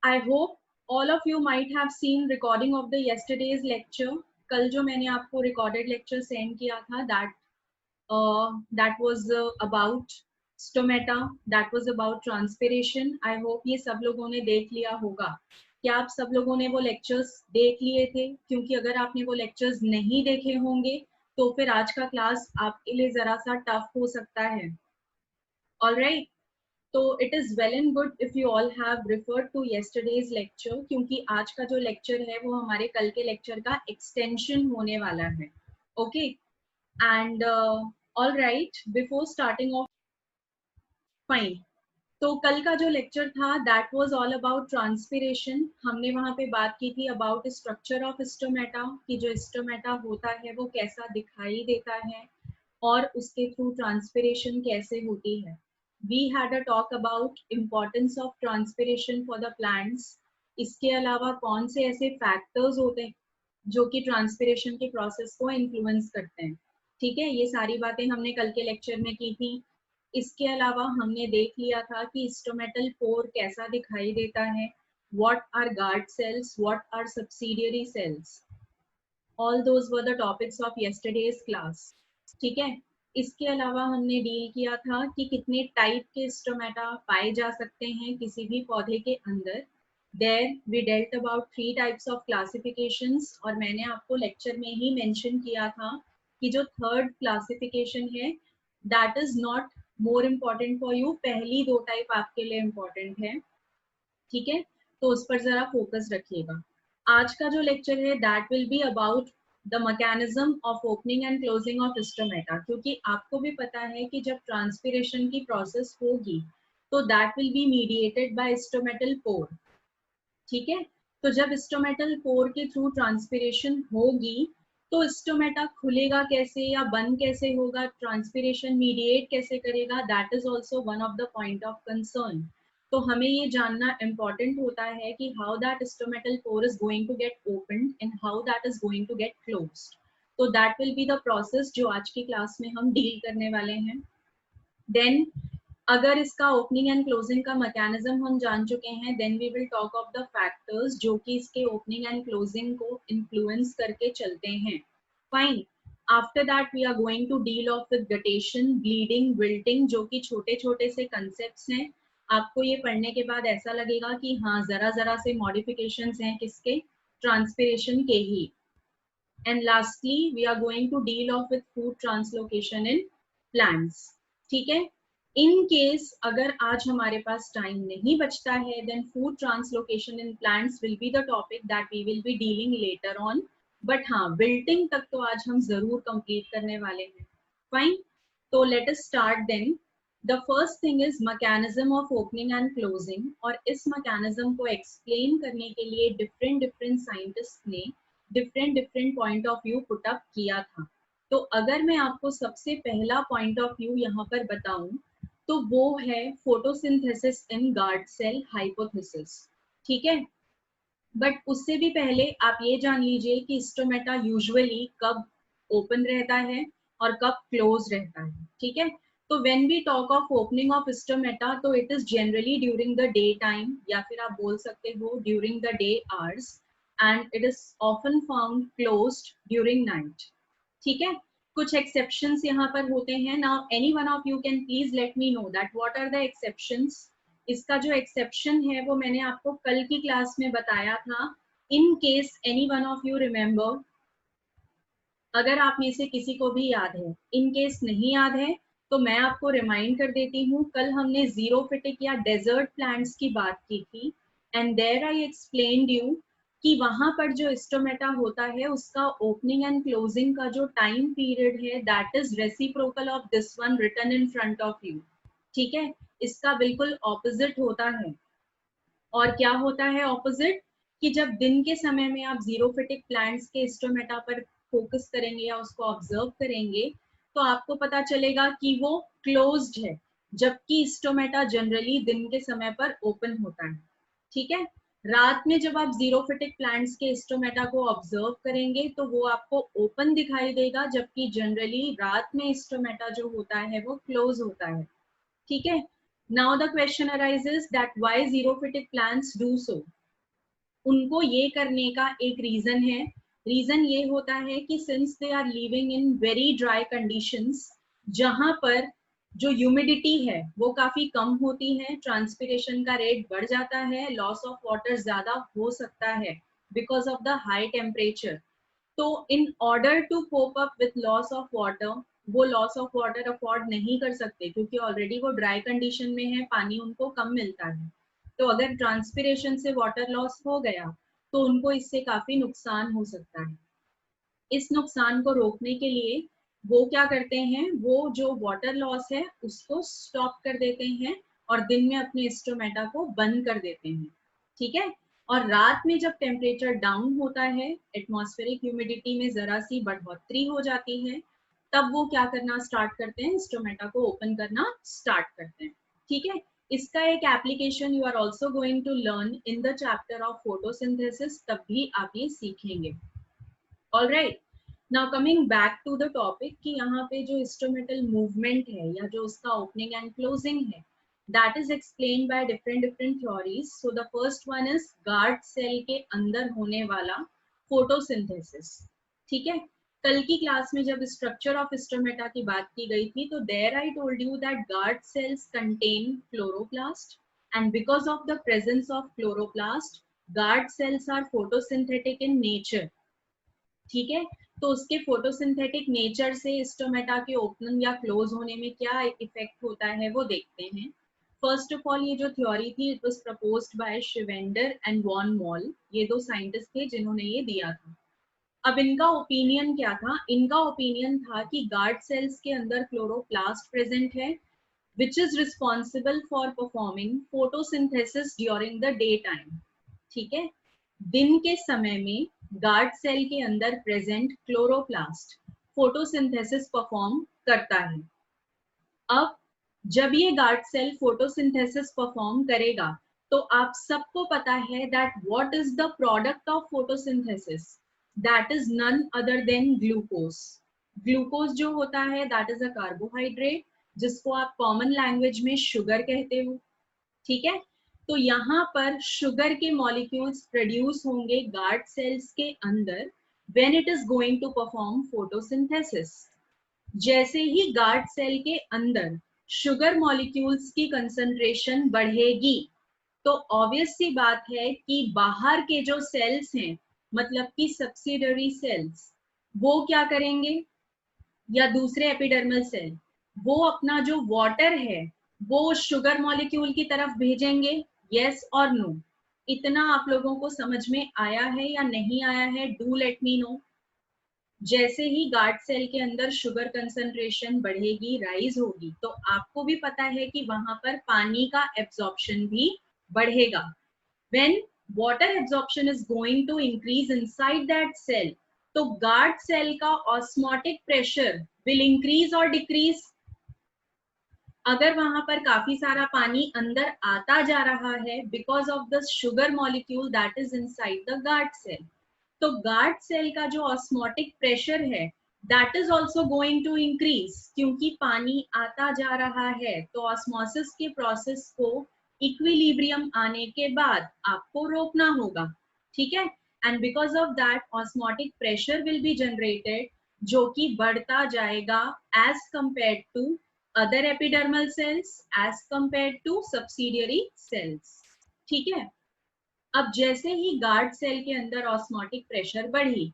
I hope all of you might have seen recording of the yesterday's lecture. कल जो मैंने आपको recorded lecture send किया था, that was about stomata, that was about transpiration. I hope ये सब लोगों ने देख लिया होगा. क्या आप सब लोगों ने वो lectures देख लिए थे? क्योंकि अगर आपने वो lectures नहीं देखे होंगे तो फिर आज का क्लास आपके लिए जरा सा टफ हो सकता है. All right. तो it is well and good if you all have referred to yesterday's lecture, क्योंकि आज का जो लेक्चर है वो हमारे कल के लेक्चर का एक्सटेंशन होने वाला है. Okay and all right, before starting of fine, तो कल का जो लेक्चर था that was all about transpiration. हमने वहाँ पे बात की थी अबाउट स्ट्रक्चर ऑफ स्टोमेटा, कि जो स्टोमेटा होता है वो कैसा दिखाई देता है और उसके थ्रू ट्रांसपिरेशन कैसे होती है. We had a talk about importance of transpiration for the plants. इसके अलावा कौन से ऐसे फैक्टर्स होते हैं जो कि ट्रांसपिरेशन के प्रोसेस को इन्फ्लुएंस करते हैं. ठीक है, ये सारी बातें हमने कल के लेक्चर में की थी. इसके अलावा हमने देख लिया था कि स्टोमेटल पोर कैसा दिखाई देता है, what are guard cells, what are subsidiary cells. All those were the topics of yesterday's class. ठीक है, इसके अलावा हमने डील किया था कि कितने टाइप के स्टोमेटा पाए जा सकते हैं किसी भी पौधे के अंदर. There we dealt about 3 types of classifications, और मैंने आपको लेक्चर में ही मेंशन किया था कि जो थर्ड क्लासिफिकेशन है that is not more important for you. पहली 2 टाइप आपके लिए इम्पॉर्टेंट है. ठीक है, तो उस पर जरा फोकस रखिएगा. आज का जो लेक्चर है that will be about the mechanism of opening and closing of stomata, क्योंकि आपको भी पता है कि जब ट्रांसपिरेशन की प्रोसेस होगी तो that will B mediated by stomatal pore. ठीक है, तो जब स्टोमेटल पोर के थ्रू ट्रांसपिरेशन होगी तो स्टोमेटा खुलेगा कैसे या बंद कैसे होगा, ट्रांसपिरेशन मीडिएट कैसे करेगा, that is also one of the point of concern. तो हमें ये जानना इम्पोर्टेंट होता है कि how that stomatal pore is going to get opened and how that is going to get closed. तो that will be the process जो आज की क्लास में हम डील करने वाले हैं. देन अगर इसका ओपनिंग एंड क्लोजिंग का मैकेनिज्म हम जान चुके हैं, then we will talk of the factors जो कि इसके ओपनिंग एंड क्लोजिंग को इन्फ्लुएंस करके चलते हैं. Fine. After that we are going to deal of with guttation, bleeding, wilting, जो कि छोटे छोटे से कंसेप्ट्स हैं. आपको ये पढ़ने के बाद ऐसा लगेगा कि हाँ जरा जरा से मॉडिफिकेशंस हैं किसके, ट्रांसपिरेशन के ही. And lastly we are going to deal of with food translocation in plants. ठीक है, इन केस अगर आज हमारे पास टाइम नहीं बचता है then food translocation in plants will be the topic that we will be dealing later on. But हाँ, wilting तक तो आज हम जरूर कंप्लीट करने वाले हैं. फाइन, तो let us start then. The first thing is mechanism of opening and closing, और इस मैकेनिज्म को एक्सप्लेन करने के लिए डिफरेंट डिफरेंट साइंटिस्ट ने different point of view put up किया था. तो अगर मैं आपको सबसे पहला पॉइंट ऑफ व्यू यहाँ पर बताऊं तो वो है photosynthesis in guard cell hypothesis. ठीक है, बट उससे भी पहले आप ये जान लीजिए कि स्टोमेटा यूजुअली कब ओपन रहता है और कब क्लोज रहता है. ठीक है, तो when we talk of opening of stomata तो it is generally during the day time, या फिर आप बोल सकते हो during the day hours, and it is often found closed during night. ठीक है, कुछ एक्सेप्शंस यहाँ पर होते हैं. Now any one of you can please let me know that what are the exceptions. इसका जो एक्सेप्शन है वो मैंने आपको कल की क्लास में बताया था. In case any one of you remember, अगर आप में से किसी को भी याद है, इन केस नहीं याद है तो मैं आपको रिमाइंड कर देती हूँ. कल हमने जीरोफिटिक या डेजर्ट प्लांट्स की बात की थी, and there I explained you कि वहां पर जो स्टोमेटा होता है उसका ओपनिंग एंड क्लोजिंग का जो टाइम पीरियड है that is reciprocal of this one written in front of you. ठीक है, इसका बिल्कुल ऑपोजिट होता है. और क्या होता है ऑपोजिट, कि जब दिन के समय में आप जीरोफिटिक प्लांट्स के स्टोमेटा पर फोकस करेंगे या उसको ऑब्जर्व करेंगे तो आपको पता चलेगा कि वो क्लोज्ड है, जबकि स्टोमेटा जनरली दिन के समय पर ओपन होता है. ठीक है, रात में जब आप जीरोफिटिक प्लांट्स के स्टोमेटा को ऑब्जर्व करेंगे तो वो आपको ओपन दिखाई देगा, जबकि जनरली रात में स्टोमेटा जो होता है वो क्लोज होता है. ठीक है, now the question arises that why xerophytic plants do so. उनको ये करने का एक रीजन है. रीजन ये होता है कि since they are living in very dry conditions, जहां पर जो ह्यूमिडिटी है वो काफी कम होती है, ट्रांसपिरेशन का रेट बढ़ जाता है, लॉस ऑफ वाटर ज्यादा हो सकता है because of the high temperature. तो in order to cope up with loss of water, वो लॉस ऑफ वाटर अफोर्ड नहीं कर सकते क्योंकि ऑलरेडी वो ड्राई कंडीशन में है, पानी उनको कम मिलता है. तो अगर ट्रांसपिरेशन से वाटर लॉस हो गया तो उनको इससे काफी नुकसान हो सकता है. इस नुकसान को रोकने के लिए वो क्या करते हैं, वो जो वाटर लॉस है उसको स्टॉप कर देते हैं और दिन में अपने स्टोमेटा को बंद कर देते हैं. ठीक है. और रात में जब टेम्परेचर डाउन होता है, एटमॉस्फेरिक ह्यूमिडिटी में जरा सी बढ़ोतरी हो जाती है, तब वो क्या करना स्टार्ट करते हैं, स्टोमेटा को ओपन करना स्टार्ट करते हैं. ठीक है. इसका एक application you are also going to learn in the chapter of photosynthesis, तब भी आप ये सीखेंगे. All right. Now coming back to the topic कि यहाँ पे जो इंस्ट्रूमेंटल मूवमेंट है या जो उसका ओपनिंग एंड क्लोजिंग है, that is explained by different different theories. So the first one is guard cell के अंदर होने वाला फोटोसिंथेसिस. ठीक है. कल की क्लास में जब स्ट्रक्चर ऑफ स्टोमेटा की बात की गई थी तो there I told you that guard cells contain chloroplast, and because of the presence of chloroplast guard cells are photosynthetic in nature. ठीक है. तो उसके फोटोसिंथेटिक नेचर से स्टोमेटा के ओपन या क्लोज होने में क्या इफेक्ट होता है वो देखते हैं. फर्स्ट ऑफ ऑल ये जो थ्योरी थी it was proposed by Schwendener and von Mohl. ये दो साइंटिस्ट थे जिन्होंने ये दिया था. अब इनका ओपिनियन क्या था, इनका ओपिनियन था कि गार्ड सेल्स के अंदर क्लोरोप्लास्ट प्रेजेंट है which is responsible for performing photosynthesis during the daytime. ठीक है. दिन के समय में गार्ड सेल के अंदर प्रेजेंट क्लोरोप्लास्ट फोटोसिंथेसिस परफॉर्म करता है. अब जब ये गार्ड सेल फोटोसिंथेसिस परफॉर्म करेगा तो आप सबको पता है that what is the product of photosynthesis, that is none other than glucose. Glucose जो होता है दैट इज अ कार्बोहाइड्रेट जिसको आप कॉमन लैंग्वेज में शुगर कहते हो. ठीक है. तो यहाँ पर शुगर के मॉलिक्यूल्स प्रोड्यूस होंगे गार्ड सेल्स के अंदर when it is going to perform photosynthesis. जैसे ही गार्ड सेल के अंदर शुगर मॉलिक्यूल्स की कंसंट्रेशन बढ़ेगी तो ऑब्वियस सी बात है कि बाहर के जो सेल्स हैं, मतलब कि सब्सिडरी सेल्स, वो क्या करेंगे, या दूसरे एपिडर्मल सेल, वो अपना जो वाटर है वो शुगर मॉलिक्यूल की तरफ भेजेंगे. यस और नो? इतना आप लोगों को समझ में आया है या नहीं आया है? Do let me no. जैसे ही गार्ड सेल के अंदर शुगर कंसंट्रेशन बढ़ेगी, राइज होगी, तो आपको भी पता है कि वहां पर पानी का एब्जॉर्प्शन भी बढ़ेगा. When water absorption is going to increase inside that cell, तो गार्ड सेल का ऑस्मोटिक प्रेशर विल इंक्रीज और डिक्रीज. अगर वहां पर काफी सारा पानी अंदर आता जा रहा है because of the sugar molecule that is inside the guard cell, तो गार्ड सेल का जो ऑस्मोटिक प्रेशर है that is also going to increase, क्योंकि पानी आता जा रहा है. तो ऑस्मोसिस के प्रोसेस को इक्विलिब्रियम आने के बाद आपको रोकना होगा. ठीक है. And because of that osmotic pressure will be generated जो कि बढ़ता जाएगा as compared to other epidermal cells as compared to subsidiary cells. ठीक है. अब जैसे ही गार्ड सेल के अंदर ऑस्मोटिक प्रेशर बढ़ी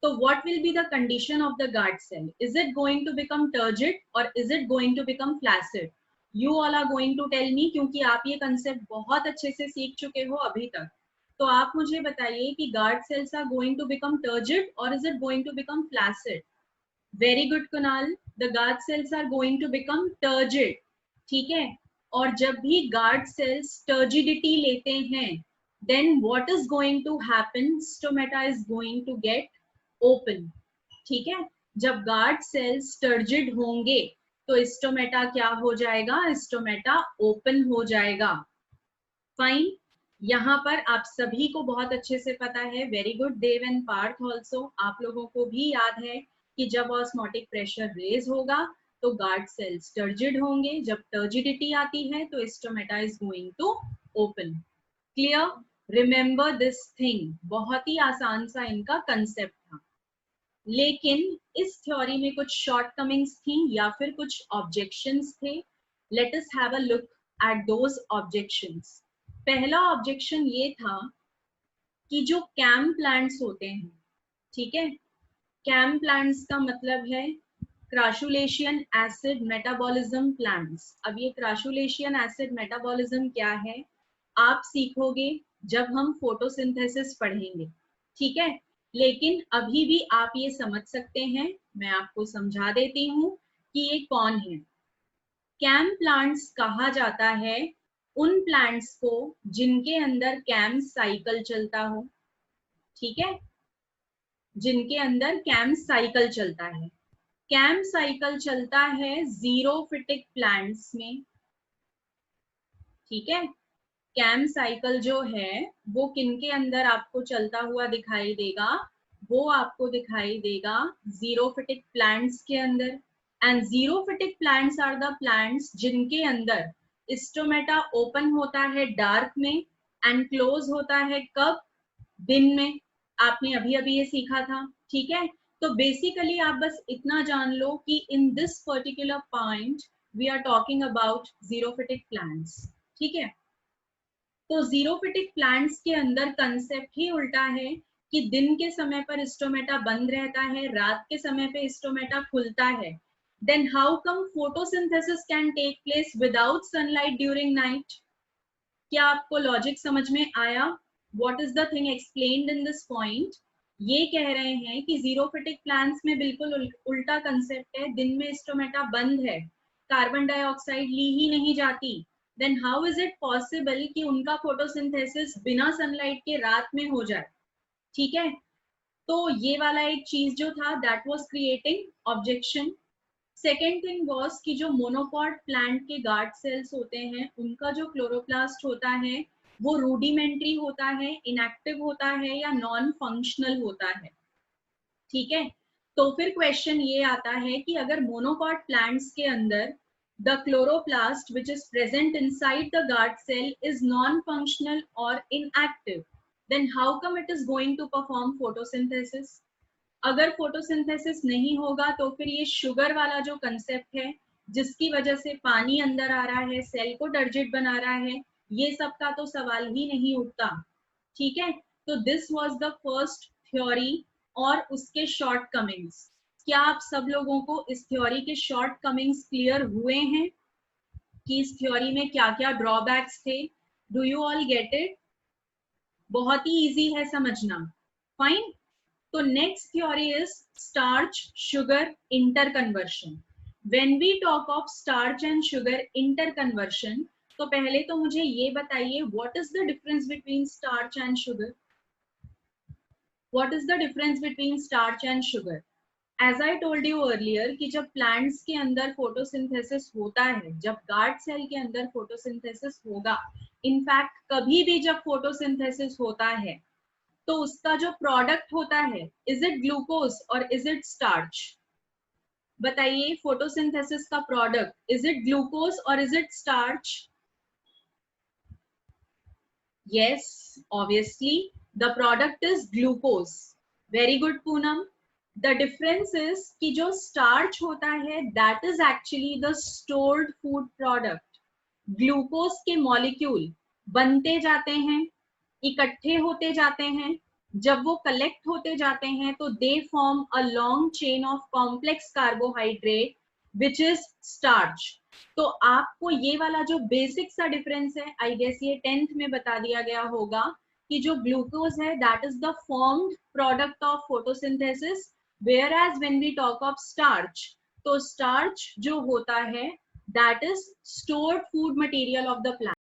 तो what will be the condition of the guard cell? Is it going to become turgid or is it going to become flaccid? You all are going to tell me, क्योंकि आप ये concept बहुत अच्छे से सीख चुके हो अभी तक. तो आप मुझे बताइए कि guard cells are going to become turgid or is it going to become flaccid? Very good Kunal, the guard cells are going to become turgid. ठीक है. और जब भी guard cells turgidity लेते हैं then what is going to happen? Stomata is going to get open. ठीक है. जब guard cells turgid होंगे तो स्टोमेटा क्या हो जाएगा? स्टोमेटा ओपन हो जाएगा. फाइन. यहाँ पर आप सभी को बहुत अच्छे से पता है. Very good Dev and Parth also. आप लोगों को भी याद है कि जब ऑस्मोटिक प्रेशर रेज होगा तो गार्ड सेल्स टर्जिड होंगे. जब टर्जिडिटी आती है तो stomata is going to open. Clear? Remember this thing, बहुत ही आसान सा इनका कंसेप्ट था, लेकिन इस थ्योरी में कुछ शॉर्टकमिंग्स थी या फिर कुछ ऑब्जेक्शंस थे. Let us have a look at those objections. पहला ऑब्जेक्शन ये था कि जो कैम प्लांट्स होते हैं, ठीक है, कैम प्लांट्स का मतलब है क्रैसुलेशियन एसिड मेटाबॉलिज्म प्लांट्स. अब ये क्रैसुलेशियन एसिड मेटाबॉलिज्म क्या है आप सीखोगे जब हम फोटोसिंथेसिस पढ़ेंगे, ठीक है, लेकिन अभी भी आप ये समझ सकते हैं, मैं आपको समझा देती हूँ कि ये कौन है. कैम प्लांट्स कहा जाता है उन प्लांट्स को जिनके अंदर कैम साइकिल चलता हो, ठीक है, जिनके अंदर कैम साइकिल चलता है. कैम साइकिल चलता है जीरोफिटिक प्लांट्स में, ठीक है. कैम साइकिल जो है वो किनके अंदर आपको चलता हुआ दिखाई देगा, वो आपको दिखाई देगा जीरोफिटिक प्लांट्स के अंदर. And xerophytic plants are the plants जिनके अंदर स्टोमेटा ओपन होता है डार्क में एंड क्लोज होता है कब, दिन में. आपने अभी अभी ये सीखा था, ठीक है. तो बेसिकली आप बस इतना जान लो कि in this particular point we are talking about xerophytic plants, ठीक है. तो जीरोफिटिक प्लांट्स के अंदर कंसेप्ट ही उल्टा है कि दिन के समय पर स्टोमेटा बंद रहता है, रात के समय पे स्टोमेटा खुलता है. Then how come photosynthesis can take place without sunlight during night? क्या आपको लॉजिक समझ में आया? What is the thing explained in this point? ये कह रहे हैं कि जीरोफिटिक प्लांट्स में बिल्कुल उल्टा कंसेप्ट है, दिन में स्टोमेटा बंद है, कार्बन डाइऑक्साइड ली ही नहीं जाती. Then how is it possible कि उनका फोटोसिंथेसिस बिना सनलाइट के रात में हो जाए, ठीक है. तो ये वाला एक चीज जो था that was creating objection. Second thing was कि जो मोनोकॉट प्लांट के गार्ड सेल्स होते हैं उनका जो क्लोरोप्लास्ट होता है वो रूडिमेंट्री होता है, इनएक्टिव होता है या नॉन फंक्शनल होता है, ठीक है. तो फिर क्वेश्चन ये आता है कि अगर मोनोकॉट प्लांट्स के अंदर the chloroplast which is present inside the guard cell is non functional or inactive, then how come it is going to perform photosynthesis? अगर फोटोसिंथेसिस नहीं होगा तो फिर ये शुगर वाला जो कंसेप्ट है जिसकी वजह से पानी अंदर आ रहा है, सेल को टर्जिड बना रहा है, ये सब का तो सवाल ही नहीं उठता, ठीक है. तो this was the first theory और उसके शॉर्ट कमिंग्स. क्या आप सब लोगों को इस थ्योरी के शॉर्ट कमिंग्स क्लियर हुए हैं कि इस थ्योरी में क्या क्या ड्रॉबैक्स थे? Do you all get it? बहुत ही इजी है समझना, फाइन. तो next theory is starch sugar interconversion. When we talk of starch and sugar interconversion, तो पहले तो मुझे ये बताइए what is the difference between starch and sugar? What is the difference between starch and sugar? As I told you earlier कि जब plants के अंदर photosynthesis होता है, जब guard cell के अंदर photosynthesis होगा, in fact कभी भी जब photosynthesis होता है तो उसका जो प्रोडक्ट होता है इज इट ग्लूकोज और इज इट स्टार्च? बताइए, फोटोसिंथेसिस का प्रोडक्ट इज इट ग्लूकोज और is it starch? Yes, obviously the product is glucose. Very good Poonam. The difference is कि जो स्टार्च होता है that is actually the stored food product. Glucose के molecule बनते जाते हैं, इकट्ठे होते जाते हैं, जब वो कलेक्ट होते जाते हैं तो they form a long chain of complex carbohydrate which is starch. तो आपको ये वाला जो बेसिक सा डिफरेंस है, आई गेस ये 10th में बता दिया गया होगा कि जो ग्लूकोज है that is the formed product of photosynthesis, whereas when we talk of starch, तो स्टार्च जो होता है that is stored food material of the plant.